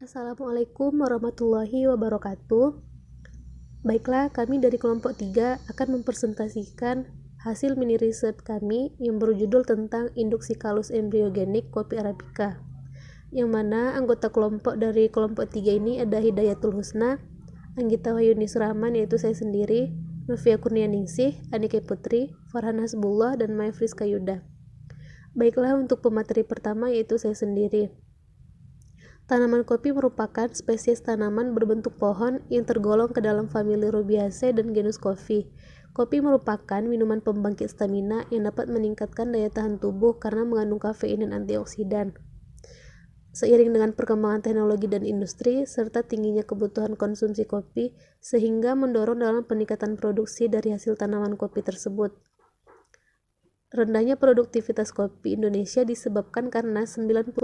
Assalamualaikum warahmatullahi wabarakatuh. Baiklah, kami dari kelompok 3 akan mempresentasikan hasil mini riset kami yang berjudul tentang Induksikalus embryogenik kopi Arabica, yang mana anggota kelompok dari kelompok 3 ini ada Hidayatul Husna, Anggita Wayunis Rahman yaitu saya sendiri, Novia Kurnianingsih, Anike Putri, Farhan Hasbullah, dan Maya Friska Yuda. Baiklah, untuk pemateri pertama yaitu saya sendiri. Tanaman kopi merupakan spesies tanaman berbentuk pohon yang tergolong ke dalam famili Rubiaceae dan genus Coffee. Kopi merupakan minuman pembangkit stamina yang dapat meningkatkan daya tahan tubuh karena mengandung kafein dan antioksidan. Seiring dengan perkembangan teknologi dan industri, serta tingginya kebutuhan konsumsi kopi, sehingga mendorong dalam peningkatan produksi dari hasil tanaman kopi tersebut. Rendahnya produktivitas kopi Indonesia disebabkan karena 95%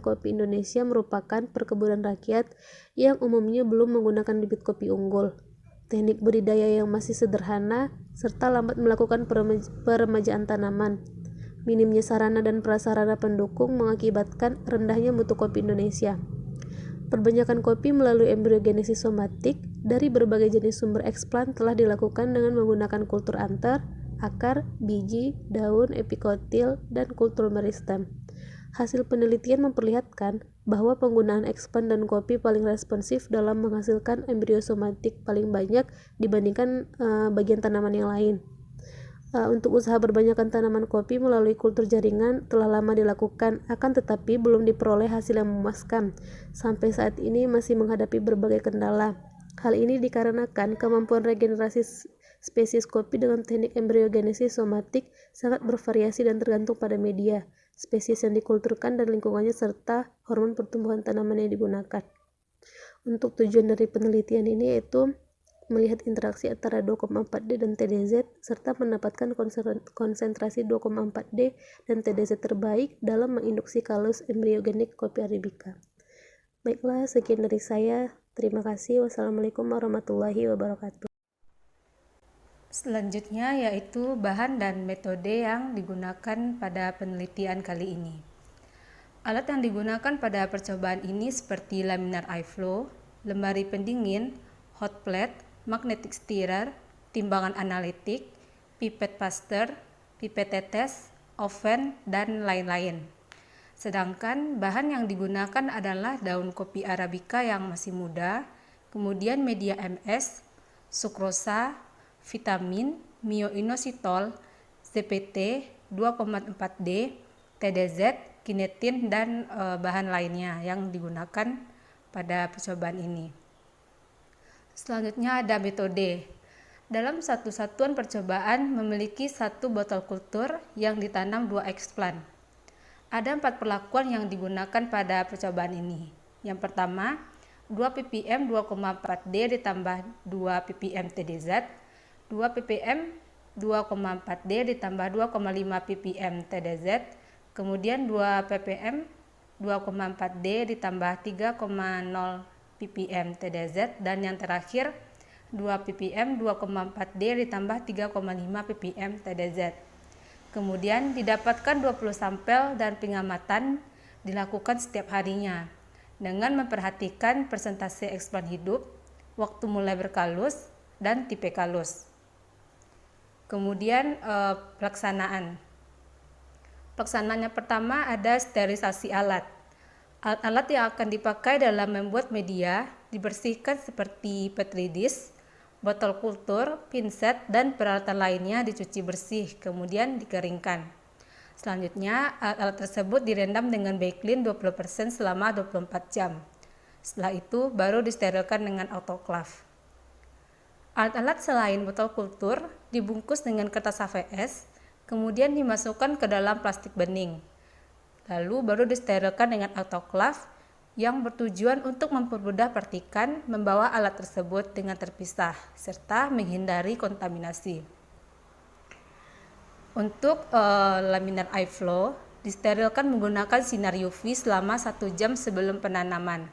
kopi Indonesia merupakan perkebunan rakyat yang umumnya belum menggunakan bibit kopi unggul, teknik budidaya yang masih sederhana, serta lambat melakukan peremajaan tanaman. Minimnya sarana dan prasarana pendukung mengakibatkan rendahnya mutu kopi Indonesia. Perbanyakan kopi melalui embryogenesis somatik dari berbagai jenis sumber eksplant telah dilakukan dengan menggunakan kultur antar, akar, biji, daun, epikotil, dan kultur meristem. Hasil penelitian memperlihatkan bahwa penggunaan expand dan kopi paling responsif dalam menghasilkan embrio somatik paling banyak dibandingkan bagian tanaman yang lain. Untuk usaha berbanyakan tanaman kopi melalui kultur jaringan telah lama dilakukan, akan tetapi belum diperoleh hasil yang memuaskan. Sampai saat ini masih menghadapi berbagai kendala. Hal ini dikarenakan kemampuan regenerasi spesies kopi dengan teknik embryogenesis somatik sangat bervariasi dan tergantung pada media, spesies yang dikulturkan dan lingkungannya serta hormon pertumbuhan tanaman yang digunakan. Untuk tujuan dari penelitian ini yaitu melihat interaksi antara 2,4-D dan TDZ serta mendapatkan konsentrasi 2,4-D dan TDZ terbaik dalam menginduksi kalus embryogenik kopi Arabica. Baiklah, sekian dari saya. Terima kasih. Wassalamualaikum warahmatullahi wabarakatuh. Selanjutnya yaitu bahan dan metode yang digunakan pada penelitian kali ini. Alat yang digunakan pada percobaan ini seperti laminar eye flow, lemari pendingin, hot plate, magnetic stirrer, timbangan analitik, pipet Pasteur, pipet tetes, oven, dan lain-lain. Sedangkan bahan yang digunakan adalah daun kopi Arabica yang masih muda, kemudian media MS, sukrosa, vitamin, myoinositol, ZPT, 2,4-D, TDZ, kinetin, dan bahan lainnya yang digunakan pada percobaan ini. Selanjutnya ada metode. Dalam satu satuan percobaan memiliki satu botol kultur yang ditanam 2 explant. Ada 4 perlakuan yang digunakan pada percobaan ini. Yang pertama, 2 ppm 2,4-D ditambah 2 ppm TDZ, 2 ppm 2,4-D ditambah 2,5 ppm TDZ, kemudian 2 ppm 2,4-D ditambah 3,0 ppm TDZ, dan yang terakhir 2 ppm 2,4-D ditambah 3,5 ppm TDZ. Kemudian didapatkan 20 sampel dan pengamatan dilakukan setiap harinya dengan memperhatikan persentase eksplan hidup, waktu mulai berkalus, dan tipe kalus. Kemudian pelaksanaannya pertama ada sterilisasi alat. Alat-alat yang akan dipakai dalam membuat media dibersihkan seperti petri dish, botol kultur, pinset, dan peralatan lainnya dicuci bersih, kemudian dikeringkan. Selanjutnya, alat-alat tersebut direndam dengan backlin 20% selama 24 jam. Setelah itu, baru disterilkan dengan autoclave. Alat-alat selain botol kultur dibungkus dengan kertas HVS, kemudian dimasukkan ke dalam plastik bening. Lalu baru disterilkan dengan autoclave yang bertujuan untuk mempermudah percikan membawa alat tersebut dengan terpisah serta menghindari kontaminasi. Untuk laminar eye flow disterilkan menggunakan sinar UV selama 1 jam sebelum penanaman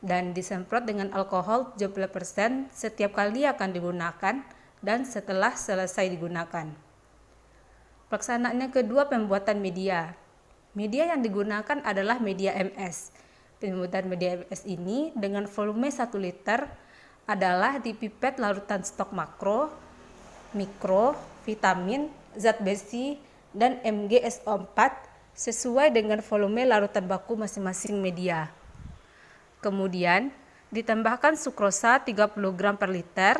dan disemprot dengan alkohol 70% setiap kali akan digunakan dan setelah selesai digunakan. Pelaksanaan yang kedua, pembuatan media. Media yang digunakan adalah media MS. Penyebutan media MBS ini dengan volume 1 liter adalah di pipet larutan stok makro, mikro, vitamin, zat besi, dan MgSO4 sesuai dengan volume larutan baku masing-masing media. Kemudian ditambahkan sukrosa 30 gram per liter,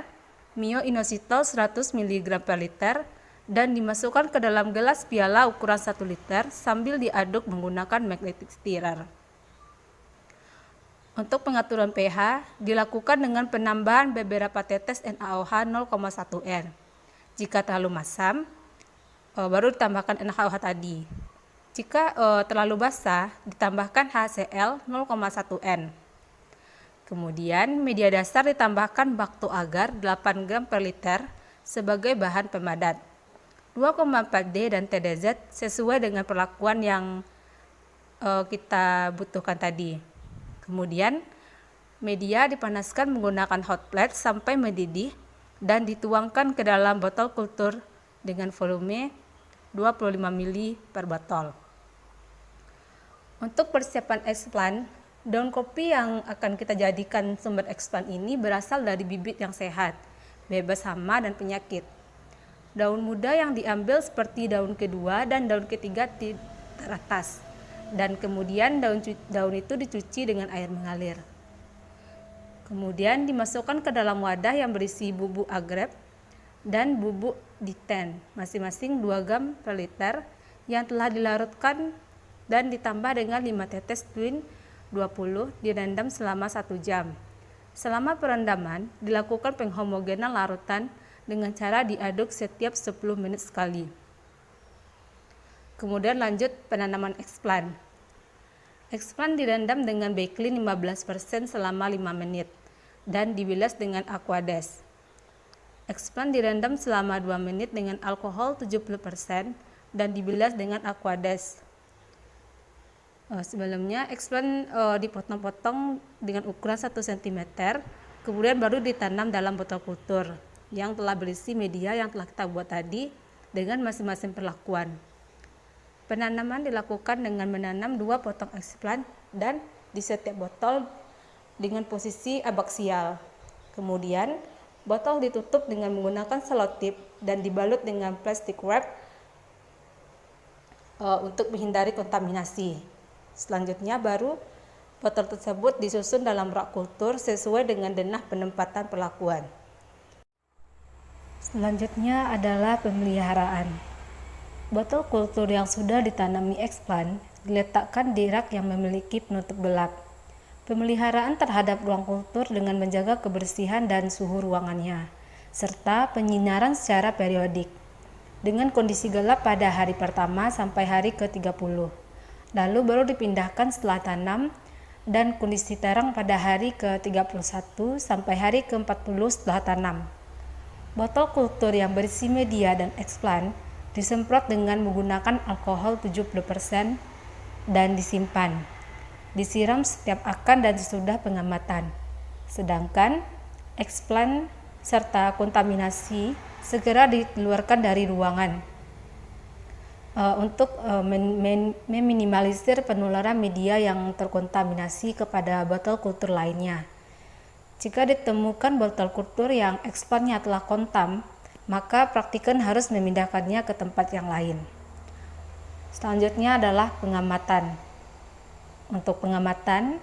mioinositol 100 mg per liter, dan dimasukkan ke dalam gelas piala ukuran 1 liter sambil diaduk menggunakan magnetic stirrer. Untuk pengaturan pH dilakukan dengan penambahan beberapa tetes NaOH 0,1 N. Jika terlalu masam, baru ditambahkan NaOH tadi. Jika terlalu basah, ditambahkan HCl 0,1 N. Kemudian media dasar ditambahkan bakto agar 8 gram per liter sebagai bahan pemadat. 2,4 D dan TDZ sesuai dengan perlakuan yang kita butuhkan tadi. Kemudian media dipanaskan menggunakan hot plate sampai mendidih dan dituangkan ke dalam botol kultur dengan volume 25 ml per botol. Untuk persiapan explant, daun kopi yang akan kita jadikan sumber explant ini berasal dari bibit yang sehat, bebas hama dan penyakit. Daun muda yang diambil seperti daun kedua dan daun ketiga teratas, dan kemudian daun itu dicuci dengan air mengalir. Kemudian dimasukkan ke dalam wadah yang berisi bubuk agrep dan bubuk diten, masing-masing 2 gram per liter yang telah dilarutkan dan ditambah dengan 5 tetes Twin 20 direndam selama 1 jam. Selama perendaman, dilakukan penghomogenan larutan dengan cara diaduk setiap 10 menit sekali. Kemudian lanjut penanaman explant. Explant direndam dengan Backlin 15% selama 5 menit dan dibilas dengan Aquades. Explant direndam selama 2 menit dengan alkohol 70% dan dibilas dengan Aquades. Sebelumnya explant dipotong-potong dengan ukuran 1 cm, kemudian baru ditanam dalam botol kultur yang telah berisi media yang telah kita buat tadi dengan masing-masing perlakuan. Penanaman dilakukan dengan menanam 2 potong explant dan di setiap botol dengan posisi abaksial. Kemudian botol ditutup dengan menggunakan selotip dan dibalut dengan plastik wrap untuk menghindari kontaminasi. Selanjutnya baru botol tersebut disusun dalam rak kultur sesuai dengan denah penempatan perlakuan. Selanjutnya adalah pemeliharaan. Botol kultur yang sudah ditanami explant diletakkan di rak yang memiliki penutup gelap. Pemeliharaan terhadap ruang kultur dengan menjaga kebersihan dan suhu ruangannya, serta penyinaran secara periodik. Dengan kondisi gelap pada hari pertama sampai hari ke-30. Lalu baru dipindahkan setelah tanam dan kondisi terang pada hari ke-31 sampai hari ke-40 setelah tanam. Botol kultur yang berisi media dan explant disemprot dengan menggunakan alkohol 70% dan disimpan. Disiram setiap akan dan sesudah pengamatan. Sedangkan explant serta kontaminasi segera dikeluarkan dari ruangan untuk meminimalisir penularan media yang terkontaminasi kepada botol kultur lainnya. Jika ditemukan botol kultur yang explantnya telah kontam, maka praktikan harus memindahkannya ke tempat yang lain. Selanjutnya adalah pengamatan. Untuk pengamatan,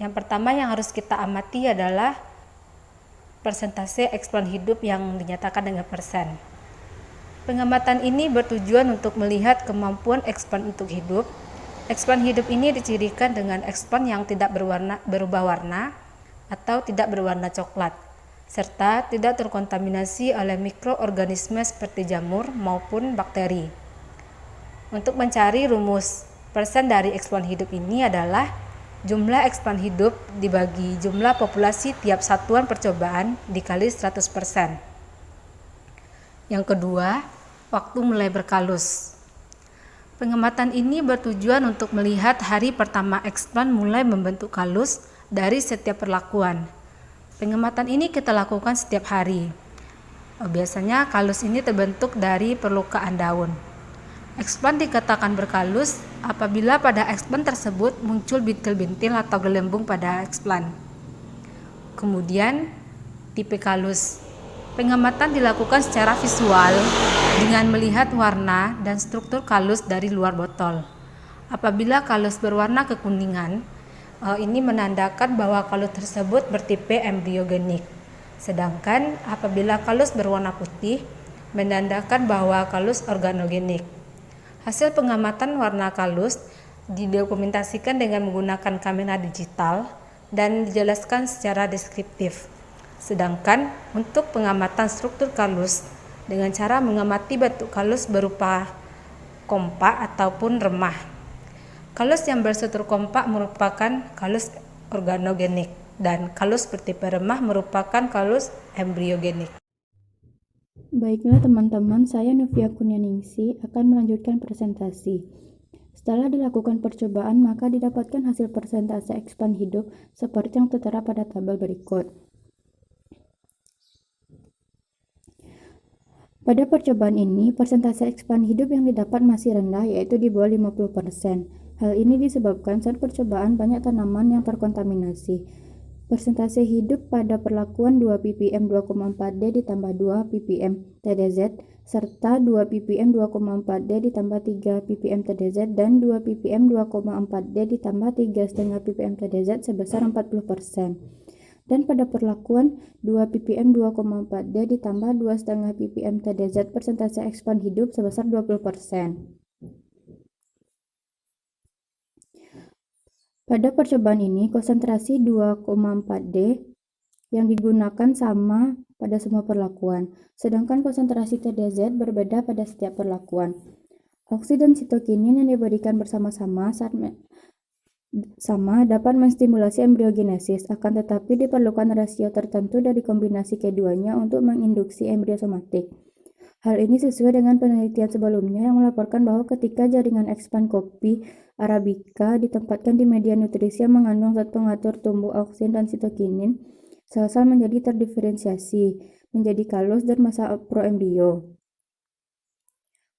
yang pertama yang harus kita amati adalah persentase explant hidup yang dinyatakan dengan persen. Pengamatan ini bertujuan untuk melihat kemampuan explant untuk hidup. Explant hidup ini dicirikan dengan explant yang tidak berubah warna atau tidak berwarna coklat, serta tidak terkontaminasi oleh mikroorganisme seperti jamur maupun bakteri. Untuk mencari rumus persen dari explant hidup ini adalah jumlah explant hidup dibagi jumlah populasi tiap satuan percobaan dikali 100%. Yang kedua, waktu mulai berkalus. Pengamatan ini bertujuan untuk melihat hari pertama explant mulai membentuk kalus dari setiap perlakuan. Pengamatan ini kita lakukan setiap hari. Biasanya kalus ini terbentuk dari perlukaan daun. Eksplan dikatakan berkalus apabila pada eksplan tersebut muncul bintil-bintil atau gelembung pada eksplan. Kemudian, tipe kalus. Pengamatan dilakukan secara visual dengan melihat warna dan struktur kalus dari luar botol. Apabila kalus berwarna kekuningan, ini menandakan bahwa kalus tersebut bertipe embryogenik. Sedangkan apabila kalus berwarna putih, menandakan bahwa kalus organogenik. Hasil pengamatan warna kalus didokumentasikan dengan menggunakan kamera digital dan dijelaskan secara deskriptif. Sedangkan untuk pengamatan struktur kalus dengan cara mengamati bentuk kalus berupa kompak ataupun remah. Kalus yang berstruktur kompak merupakan kalus organogenik dan kalus bertipe remah merupakan kalus embryogenik. Baiklah teman-teman, saya Novia Kurnianingsih akan melanjutkan presentasi. Setelah dilakukan percobaan, maka didapatkan hasil persentase ekspan hidup seperti yang tertera pada tabel berikut. Pada percobaan ini, persentase ekspan hidup yang didapat masih rendah, yaitu di bawah 50%. Hal ini disebabkan saat percobaan banyak tanaman yang terkontaminasi. Persentase hidup pada perlakuan 2 ppm 2,4D ditambah 2 ppm TDZ serta 2 ppm 2,4D ditambah 3 ppm TDZ dan 2 ppm 2,4D ditambah 3,5 ppm TDZ sebesar 40%. Dan pada perlakuan 2 ppm 2,4D ditambah 2,5 ppm TDZ persentase ekspan hidup sebesar 20%. Pada percobaan ini, konsentrasi 2,4D yang digunakan sama pada semua perlakuan, sedangkan konsentrasi TDZ berbeda pada setiap perlakuan. Oksigen dan sitokinin yang diberikan bersama-sama saat sama dapat menstimulasi embriogenesis, akan tetapi diperlukan rasio tertentu dari kombinasi keduanya untuk menginduksi embriosomatik. Hal ini sesuai dengan penelitian sebelumnya yang melaporkan bahwa ketika jaringan ekspan kopi Arabica ditempatkan di media nutrisi yang mengandung zat pengatur tumbuh auksin dan sitokinin, sel-sel menjadi terdiferensiasi, menjadi kalus dan masa proembrio.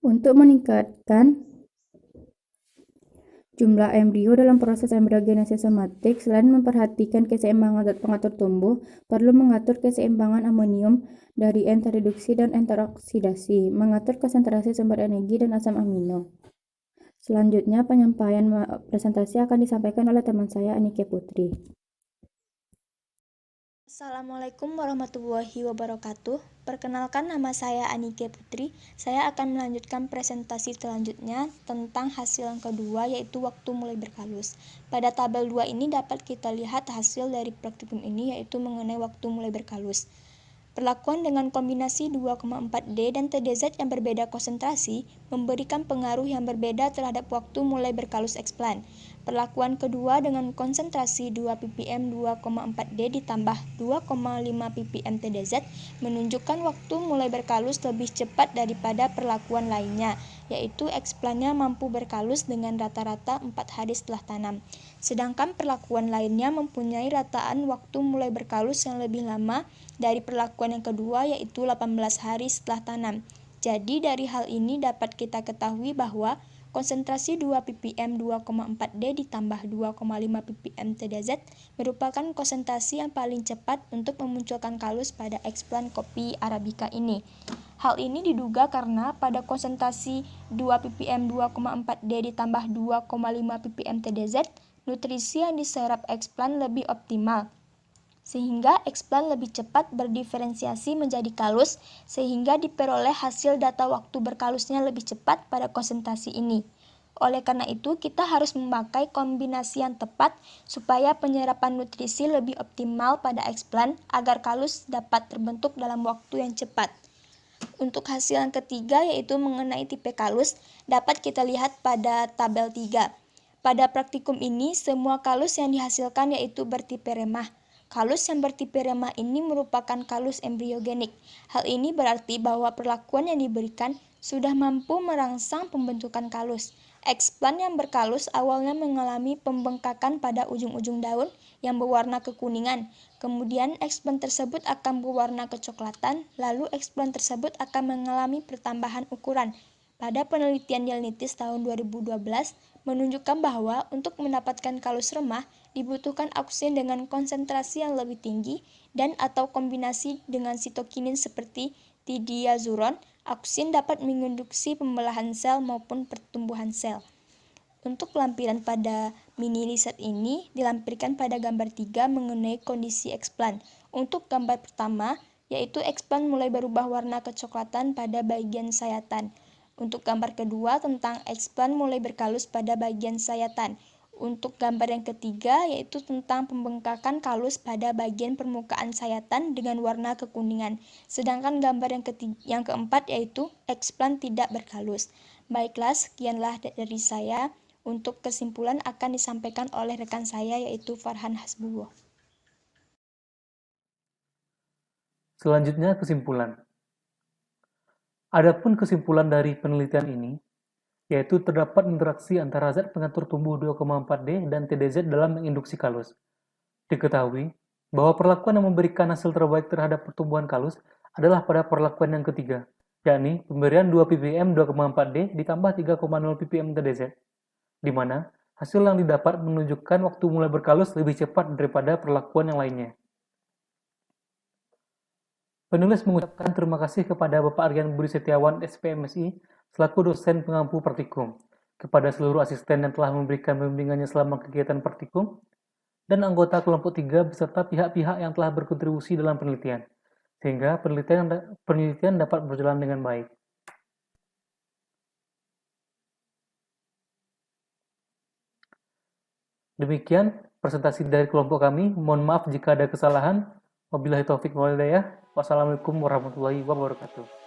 Untuk meningkatkan jumlah embrio dalam proses embriogenesis somatik, selain memperhatikan keseimbangan zat pengatur tumbuh, perlu mengatur keseimbangan amonium dari enterreduksi dan enteroksidasi, mengatur konsentrasi sumber energi dan asam amino. Selanjutnya, penyampaian presentasi akan disampaikan oleh teman saya, Anike Putri. Assalamualaikum warahmatullahi wabarakatuh. Perkenalkan, nama saya Anike Putri. Saya akan melanjutkan presentasi selanjutnya tentang hasil yang kedua, yaitu waktu mulai berkalus. Pada tabel 2 ini dapat kita lihat hasil dari praktikum ini, yaitu mengenai waktu mulai berkalus. Perlakuan dengan kombinasi 2,4D dan TDZ yang berbeda konsentrasi memberikan pengaruh yang berbeda terhadap waktu mulai berkalus eksplan. Perlakuan kedua dengan konsentrasi 2 ppm 2,4D ditambah 2,5 ppm TDZ menunjukkan waktu mulai berkalus lebih cepat daripada perlakuan lainnya, yaitu eksplannya mampu berkalus dengan rata-rata 4 hari setelah tanam. Sedangkan perlakuan lainnya mempunyai rataan waktu mulai berkalus yang lebih lama dari perlakuan yang kedua, yaitu 18 hari setelah tanam. Jadi dari hal ini dapat kita ketahui bahwa konsentrasi 2 ppm 2,4D ditambah 2,5 ppm TDZ merupakan konsentrasi yang paling cepat untuk memunculkan kalus pada eksplan kopi Arabica ini. Hal ini diduga karena pada konsentrasi 2 ppm 2,4D ditambah 2,5 ppm TDZ, nutrisi yang diserap eksplan lebih optimal, sehingga eksplan lebih cepat berdiferensiasi menjadi kalus, sehingga diperoleh hasil data waktu berkalusnya lebih cepat pada konsentrasi ini. Oleh karena itu, kita harus memakai kombinasi yang tepat supaya penyerapan nutrisi lebih optimal pada eksplan agar kalus dapat terbentuk dalam waktu yang cepat. Untuk hasil yang ketiga, yaitu mengenai tipe kalus, dapat kita lihat pada tabel 3. Pada praktikum ini, semua kalus yang dihasilkan yaitu bertipe remah. Kalus yang bertipe remah ini merupakan kalus embryogenik. Hal ini berarti bahwa perlakuan yang diberikan sudah mampu merangsang pembentukan kalus. Eksplan yang berkalus awalnya mengalami pembengkakan pada ujung-ujung daun yang berwarna kekuningan. Kemudian eksplan tersebut akan berwarna kecoklatan, lalu eksplan tersebut akan mengalami pertambahan ukuran. Pada penelitian Yelnitis tahun 2012 menunjukkan bahwa untuk mendapatkan kalus remah dibutuhkan auksin dengan konsentrasi yang lebih tinggi dan atau kombinasi dengan sitokinin seperti tidiazuron. Auksin dapat menginduksi pembelahan sel maupun pertumbuhan sel. Untuk lampiran pada mini riset ini dilampirkan pada gambar 3 mengenai kondisi eksplan. Untuk gambar pertama, yaitu eksplan mulai berubah warna kecoklatan pada bagian sayatan. Untuk gambar kedua tentang eksplan mulai berkalus pada bagian sayatan. Untuk gambar yang ketiga yaitu tentang pembengkakan kalus pada bagian permukaan sayatan dengan warna kekuningan. Sedangkan gambar yang keempat yaitu eksplan tidak berkalus. Baiklah, sekianlah dari saya. Untuk kesimpulan akan disampaikan oleh rekan saya yaitu Farhan Hasbullah. Selanjutnya kesimpulan. Adapun kesimpulan dari penelitian ini, yaitu terdapat interaksi antara zat pengatur tumbuh 2,4D dan TDZ dalam menginduksi kalus. Diketahui bahwa perlakuan yang memberikan hasil terbaik terhadap pertumbuhan kalus adalah pada perlakuan yang ketiga, yakni pemberian 2 ppm 2,4D ditambah 3,0 ppm TDZ, di mana hasil yang didapat menunjukkan waktu mulai berkalus lebih cepat daripada perlakuan yang lainnya. Penulis mengucapkan terima kasih kepada Bapak Aryan Budi Setiawan, SPMSI, selaku dosen pengampu Praktikum, kepada seluruh asisten yang telah memberikan bimbingannya selama kegiatan Praktikum, dan anggota kelompok 3 beserta pihak-pihak yang telah berkontribusi dalam penelitian, sehingga penelitian dapat berjalan dengan baik. Demikian presentasi dari kelompok kami. Mohon maaf jika ada kesalahan. Wabillahi taufik wal hidayah. Wassalamualaikum warahmatullahi wabarakatuh.